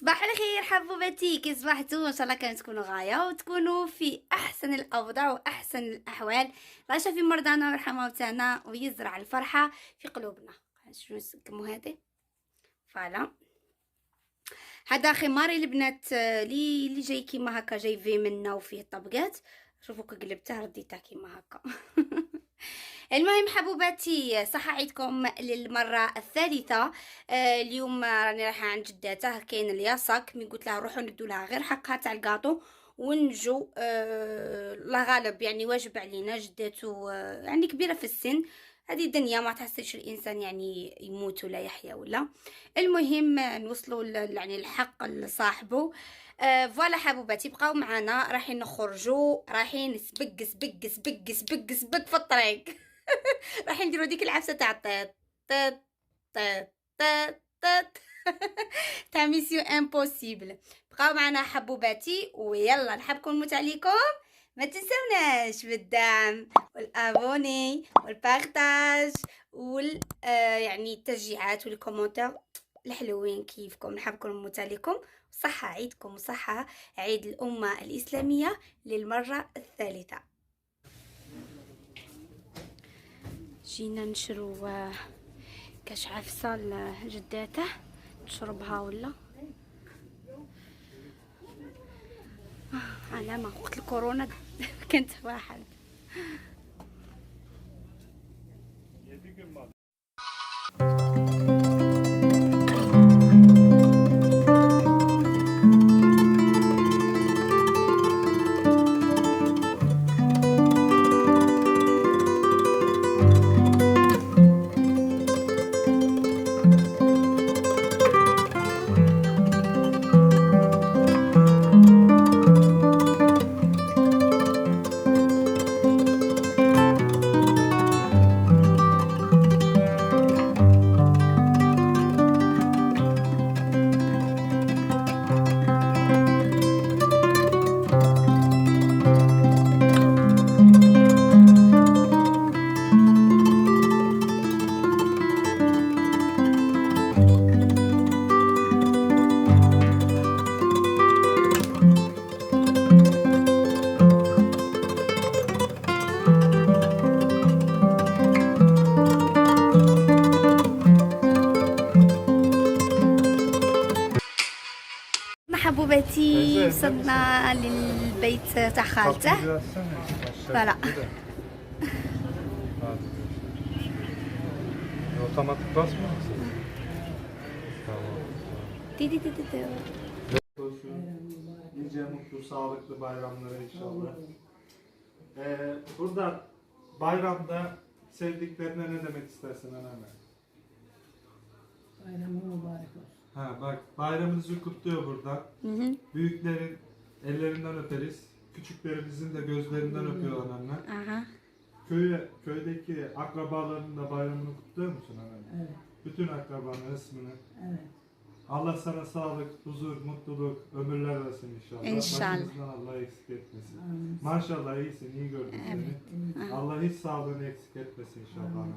صباح الخير حبوباتي، كي صبحتوا؟ ان شاء الله كان تكونوا غايه وتكونوا في احسن الاوضاع واحسن الاحوال. الله يشفي مرضانا ويرحم موتانا ويزرع الفرحه في قلوبنا. شنو نسكموا هذه؟ فوالا، هذا خماري البنات اللي جاي كيما هكا، جاي في منا وفيه طبقات. شوفوا كي قلبته رديته كيما هكا. المهم حبوباتي، صح عيدكم للمره الثالثه. اليوم راني رايحه عند جداته، كاين الياساك مي قلت لها روحوا ندو لها غير حقها تاع الكاطو ونجو. الله غالب، يعني واجب علينا. جداتو يعني كبيره في السن، هذه الدنيا ما تحسش الانسان يعني يموت ولا يحيا ولا. المهم نوصلوا يعني الحق لصاحبه. فوالا حبوباتي، بقاو معنا، رايحين نخرجوا، رايحين سبق سبق سبق سبق سبق في الطريق. رايحين نديرو ديك العفسه تاع طيط طيط طيط طيط طيط. تاع ميسيو امبوسيبل. بقاو معنا حبوباتي، ويلا نحبكم نموت عليكم. ما تنسوناش بالدعم والابوني والبارتاج يعني التشجيعات والكومنتات الحلوين كيفكم. نحبكم نموت عليكم. صحة عيدكم وصحة عيد الأمة الإسلامية للمرة الثالثة. جينا نشرو كاش عفسة لجداته تشربها ولا علامة وقت الكورونا. كنت واحد حبوباتي. وصلنا للبيت تاع خالته. فوالا. Otomatik basma. دي دي دي دي. Nice mutlu, sağlıklı bayramlara inşallah. Burada bayramda sevdiklerine ne demek istersin anneanne? Bayramın mübarek olsun. Ha bak, bayramınızı kutluyor burada. Büyüklerin ellerinden öperiz. Küçüklerimizin de gözlerinden öpüyor anneanne. Aha. Köydeki akrabaların da bayramını kutluyor musun anneanne? Evet, Bütün akrabanın ismini. evet. Allah sana sağlık, huzur, mutluluk, ömürler versin inşallah. İnşallah. Başımızdan Allah eksik etmesin. Amin. Maşallah iyisin, iyi gördük seni. Evet. Allah hiç sağlığını eksik etmesin inşallah. Amin.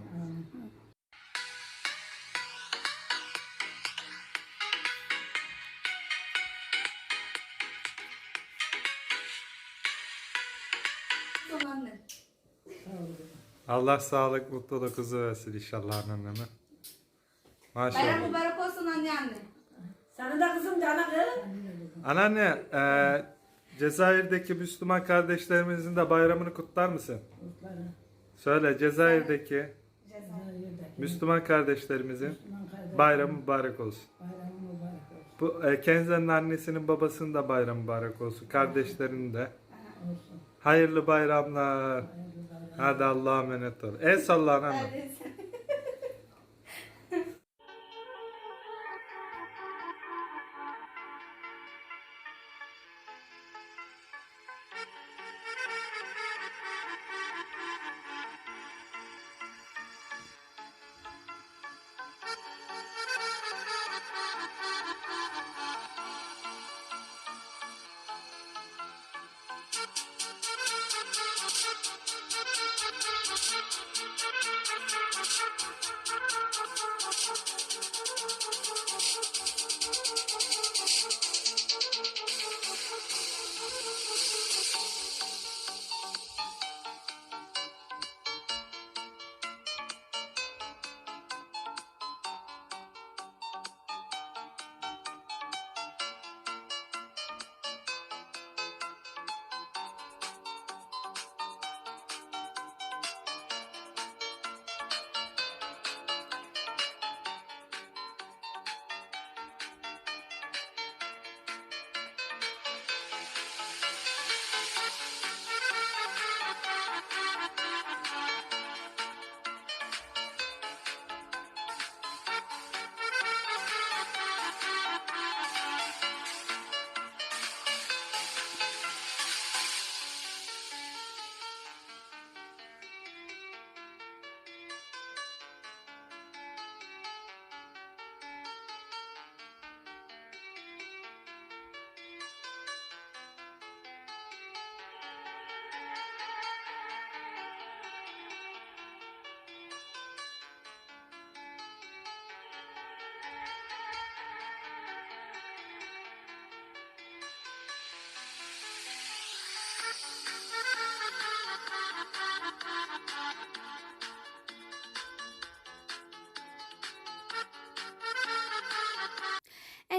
Allah sağlık, mutluluk, huzur versin inşallah anneme. Bayram Maşallah. mübarek olsun anne. Sana da kızım cana kız. Anneanne, Cezayir'deki Müslüman kardeşlerimizin de bayramını kutlar mısın? Kutlarım. Söyle, Cezayir'deki Cezayir'deki Müslüman kardeşlerimizin Müslüman kardeşlerim, bayramı mübarek olsun. bayramı mübarek olsun. Bu Kenzen'in annesinin babasının da bayramı mübarek olsun. Kardeşlerinin de. Olsun. Hayırlı bayramlar. Hayırlı bayram. Hadi Allah'a emanet ol. El salla anneanne.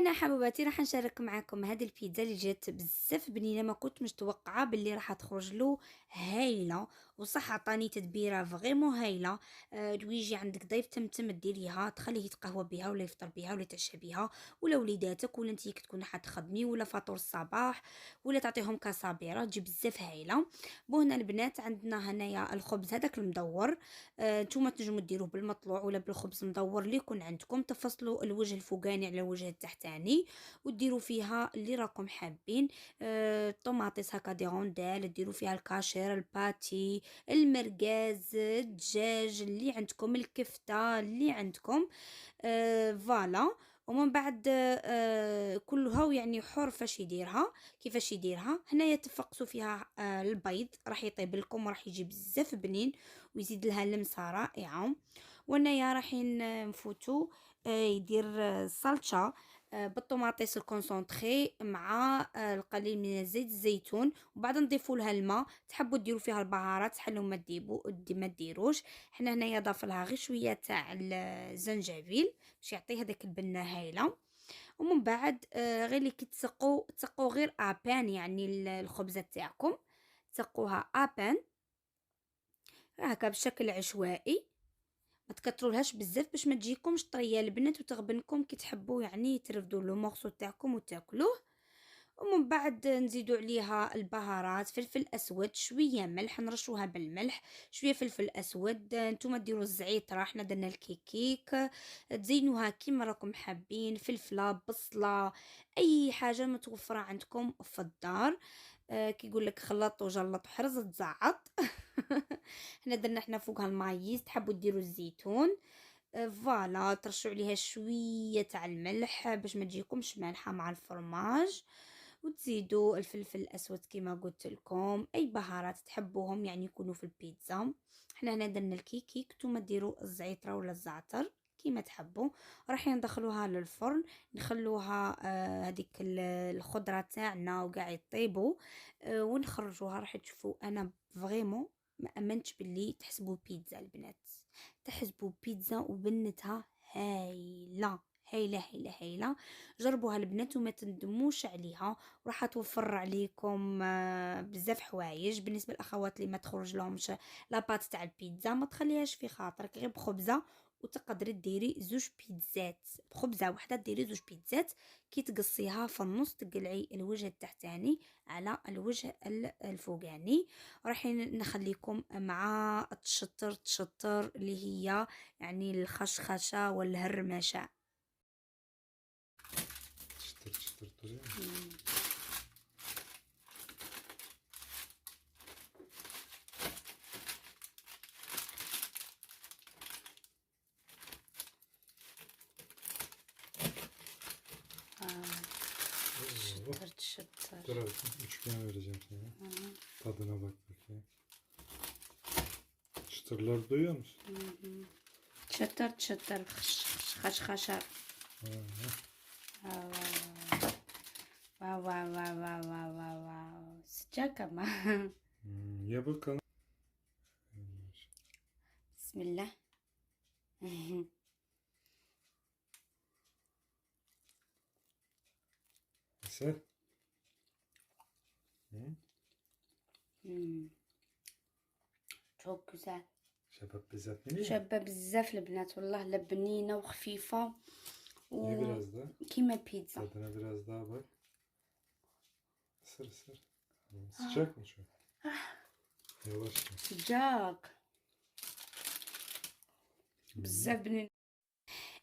هنا حبوباتي راح نشارك معكم هذه البيتزا اللي جات بزاف بنينه، ما كنت متوقعه باللي راح تخرج له هايله، وصح عطاني تدبيره فريمون هايله. دويجي عندك ضيف تمتم ديريها تخليه يتقهوى بها ولا يفطر بها ولا يتعشى بها، ولا وليداتك ولا انتي كتكوني حتخدمي ولا فطور الصباح ولا تعطيهم كصابيره، تجي بزاف هايله. هنا البنات عندنا هنايا الخبز هذاك المدور، نتوما تنجموا ديروه بالمطلوع ولا بالخبز مدور اللي يكون عندكم، تفصلوا الوجه الفوقاني على الوجه التحتاني وديروا فيها اللي راكم حابين. طوماطيس هكا دي روندال، ديروا فيها الكاشير، الباتي، المرقاز، الدجاج اللي عندكم، الكفته اللي عندكم. فوالا. ومن بعد كلها يعني حر فاش يديرها كيفاش يديرها. هنايا تفقسوا فيها البيض راح يطيب لكم وراح يجي بزاف بنين ويزيد لها لمسه رائعه. وهنايا رايحين نفوتوا يدير الصلصه بالطوماطيس الكونسونطري مع القليل من الزيت الزيتون، وبعد نضيفوا لها الماء. تحبوا ديروا فيها البهارات حلو ما ديروش. حنا هنايا ضاف لها غير شويه تاع الزنجبيل باش يعطي هذاك البنه هايله. ومن بعد غير اللي تسقوا غير ابان، يعني الخبزه تاعكم تسقوها ابان هكا بشكل عشوائي، ما تكترولهاش بزاف باش ما تجيكمش طريه البنات وتغبنكم كي تحبوا يعني ترفدوا لو مورسو تاعكم وتاكلوه. ومن بعد نزيدوا عليها البهارات، فلفل اسود، شويه ملح، نرشوها بالملح، شويه فلفل اسود. نتوما ديروا الزعتر، حنا درنا الكيكيك، تزينوها كيما راكم حابين، فلفله، بصله، اي حاجه متوفره عندكم في الدار. كي يقول لك خلط وجلط وحرز تزعط. هنا درنا حنا فوقها المايز، تحبوا ديروا الزيتون. فوالا، ترشوا عليها شويه تاع الملح باش ما تجيكمش مالحه مع الفرماج، وتزيدوا الفلفل الاسود كما قلت لكم، اي بهارات تحبوهم يعني يكونوا في البيتزا. احنا هنا درنا الكيكيك، نتوما ديروا الزعتر ولا الزعتر كيما تحبوا. راح ندخلوها للفرن، نخلوها هذيك الخضره تاعنا وقاع يطيبوا، ونخرجوها. راح تشوفوا انا فريمون ما امنتش باللي تحسبوا بيتزا البنات، تحسبوا بيتزا وبنتها هايله هايله هايله هايله. جربوها البنات وما تندموش عليها، وراح توفر عليكم بزاف حوايج. بالنسبه للاخوات اللي ما تخرج لهمش لاباط تاع البيتزا، ما تخليهاش في خاطرك، غير بخبزه وتقدري ديري زوج بيتزات، بخبزه واحده ديري زوج بيتزات. كي تقصيها في النص تقلعي الوجه التحتاني على الوجه الفوقاني. راح نخليكم مع تشطر اللي هي يعني الخشخشه والهرمشه. Çıtır duruyor. Çıtır. Dur abi, üçgen vereceğim sana. Tadına bak bakayım. Çıtırlar duyuyor musun? çıtır خشخشة. واو sıcak ama. Ya bakalım. Bismillah. Nasıl? çok güzel. Şebap bizzat ne? شابة بزاف البنات والله، لبنينة وخفيفة Ye biraz da. كيما بيتزا. Tadına biraz daha bak. Isır. Sıcak mı çok? Yavaş. صجاق بزاف بنين.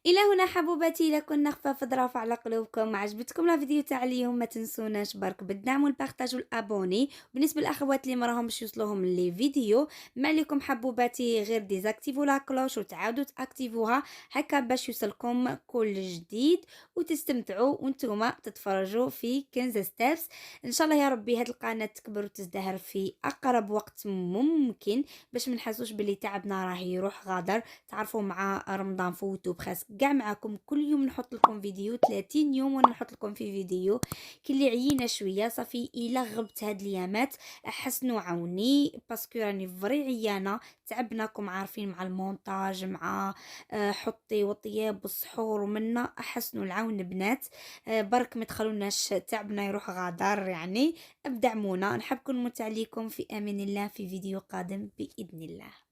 الى هنا حبوباتي، لكن نخفف ظراف على قلوبكم. عجبتكم الفيديو تاع اليوم ما تنسوناش برك بالدعم والبارطاج والابوني. بالنسبه للاخوات اللي ما راهمش يوصلوهم لي فيديو، ما عليكم حبوباتي غير ديزاكتيفو لا كلوش وتعاودوا تاكتيفوها هكا باش يوصلكم كل جديد وتستمتعوا وانتم تتفرجوا في كنز ستابس. ان شاء الله يا ربي هاد القناه تكبر وتزدهر في اقرب وقت ممكن، باش ما نحسوش باللي تعبنا راه يروح غادر. تعرفوا مع رمضان فوتو بخاس كاع معاكم كل يوم نحط لكم فيديو، 30 يوم وانا نحط لكم في فيديو. كي اللي عيينا شويه صافي الا غبت هاد الايامات حسنوا عاوني باسكو راني فري عيانه، تعبناكم عارفين مع المونتاج مع حطي وطياب والسحور ومنا. احسنوا العون بنات، برك ما تخلوناش تعبنا يروح غادر يعني. ابدعمونا، نحب نكون متعليكم في امان الله في فيديو قادم باذن الله.